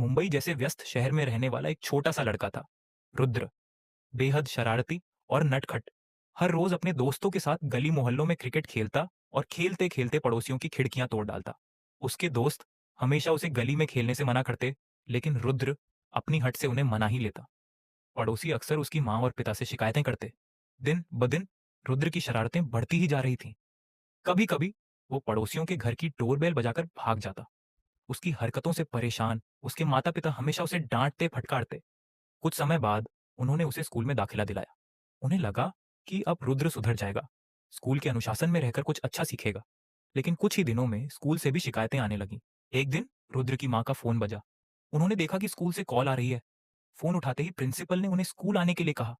मुंबई जैसे व्यस्त शहर में रहने वाला एक छोटा सा लड़का था, रुद्र। बेहद शरारती और नटखट। हर रोज अपने दोस्तों के साथ गली मोहल्लों में क्रिकेट खेलता और खेलते खेलते पड़ोसियों की खिड़कियां तोड़ डालता। उसके दोस्त हमेशा उसे गली में खेलने से मना करते, लेकिन रुद्र अपनी हट से उन्हें मना ही लेता। पड़ोसी अक्सर उसकी माँ और पिता से शिकायतें करते। दिन ब दिन रुद्र की शरारतें बढ़ती ही जा रही थीं। कभी कभी वो पड़ोसियों के घर की डोरबेल बजाकर भाग जाता। उसकी हरकतों से परेशान उसके माता पिता हमेशा उसे डांटते फटकारते। कुछ समय बाद उन्होंने उसे स्कूल में दाखिला दिलाया। उन्हें लगा कि अब रुद्र सुधर जाएगा, स्कूल के अनुशासन में रहकर कुछ अच्छा सीखेगा। लेकिन कुछ ही दिनों में स्कूल से भी शिकायतें आने लगीं। एक दिन रुद्र की माँ का फोन बजा। उन्होंने देखा कि स्कूल से कॉल आ रही है। फोन उठाते ही प्रिंसिपल ने उन्हें स्कूल आने के लिए कहा।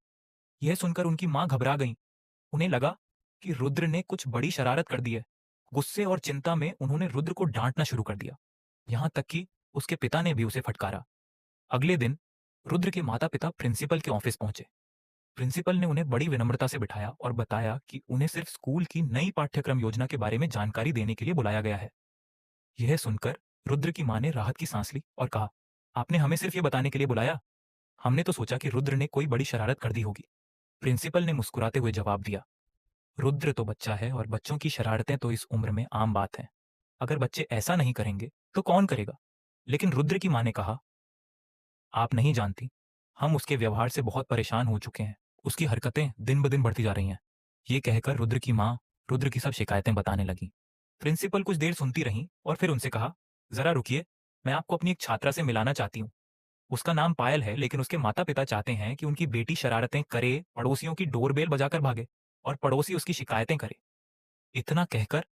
यह सुनकर उनकी माँ घबरा गईं। उन्हें लगा कि रुद्र ने कुछ बड़ी शरारत कर दी है। गुस्से और चिंता में उन्होंने रुद्र को डांटना शुरू कर दिया। यहां तक कि उसके पिता ने भी उसे फटकारा। अगले दिन रुद्र के माता पिता प्रिंसिपल के ऑफिस पहुंचे। प्रिंसिपल ने उन्हें बड़ी विनम्रता से बिठाया और बताया कि उन्हें सिर्फ स्कूल की नई पाठ्यक्रम योजना के बारे में जानकारी देने के लिए बुलाया गया है। यह सुनकर रुद्र की मां ने राहत की सांस ली और कहा, आपने हमें सिर्फ ये बताने के लिए बुलाया? हमने तो सोचा कि रुद्र ने कोई बड़ी शरारत कर दी होगी। प्रिंसिपल ने मुस्कुराते हुए जवाब दिया, रुद्र तो बच्चा है और बच्चों की शरारतें तो इस उम्र में आम बात है। अगर बच्चे ऐसा नहीं करेंगे तो कौन करेगा? लेकिन रुद्र की मां ने कहा, आप नहीं जानती, हम उसके व्यवहार से बहुत परेशान हो चुके हैं। उसकी हरकतें दिन ब दिन बढ़ती जा रही हैं। ये कहकर रुद्र की माँ रुद्र की सब शिकायतें बताने लगी। प्रिंसिपल कुछ देर सुनती रहीं और फिर उनसे कहा, जरा रुकिए, मैं आपको अपनी एक छात्रा से मिलाना चाहती हूँ। उसका नाम पायल है, लेकिन उसके माता पिता चाहते हैं कि उनकी बेटी शरारतें करे, पड़ोसियों की डोरबेल बजाकर भागे और पड़ोसी उसकी शिकायतें करे। इतना कहकर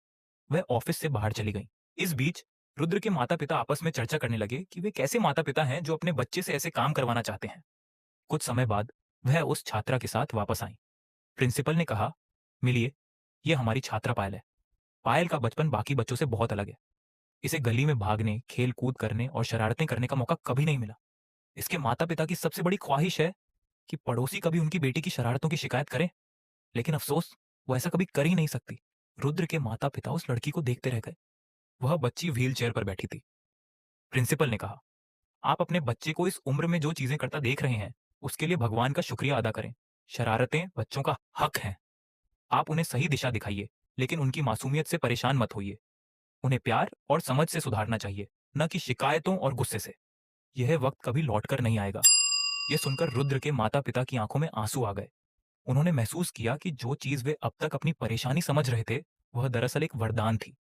वह ऑफिस से बाहर चली गई। इस बीच रुद्र के माता पिता आपस में चर्चा करने लगे कि वे कैसे माता पिता हैं जो अपने बच्चे से ऐसे काम करवाना चाहते हैं। कुछ समय बाद वह उस छात्रा के साथ वापस आई। प्रिंसिपल ने कहा, मिलिए, ये हमारी छात्रा पायल है। पायल का बचपन बाकी बच्चों से बहुत अलग है। इसे गली में भागने, खेल कूद करने और शरारतें करने का मौका कभी नहीं मिला। इसके माता पिता की सबसे बड़ी ख्वाहिश है कि पड़ोसी कभी उनकी बेटी की शरारतों की शिकायत करें, लेकिन अफसोस वो ऐसा कभी कर ही नहीं सकती। रुद्र के माता पिता उस लड़की को देखते रह गए। वह बच्ची व्हील चेयर पर बैठी थी। प्रिंसिपल ने कहा, आप अपने बच्चे को इस उम्र में जो चीजें करता देख रहे हैं, उसके लिए भगवान का शुक्रिया अदा करें। शरारतें बच्चों का हक हैं। आप उन्हें सही दिशा दिखाइए, लेकिन उनकी मासूमियत से परेशान मत होइए। उन्हें प्यार और समझ से सुधारना चाहिए, न कि शिकायतों और गुस्से से। यह वक्त कभी लौटकर नहीं आएगा। यह सुनकर रुद्र के माता पिता की आंखों में आंसू आ गए। उन्होंने महसूस किया कि जो चीज वे अब तक अपनी परेशानी समझ रहे थे, वह दरअसल एक वरदान थी।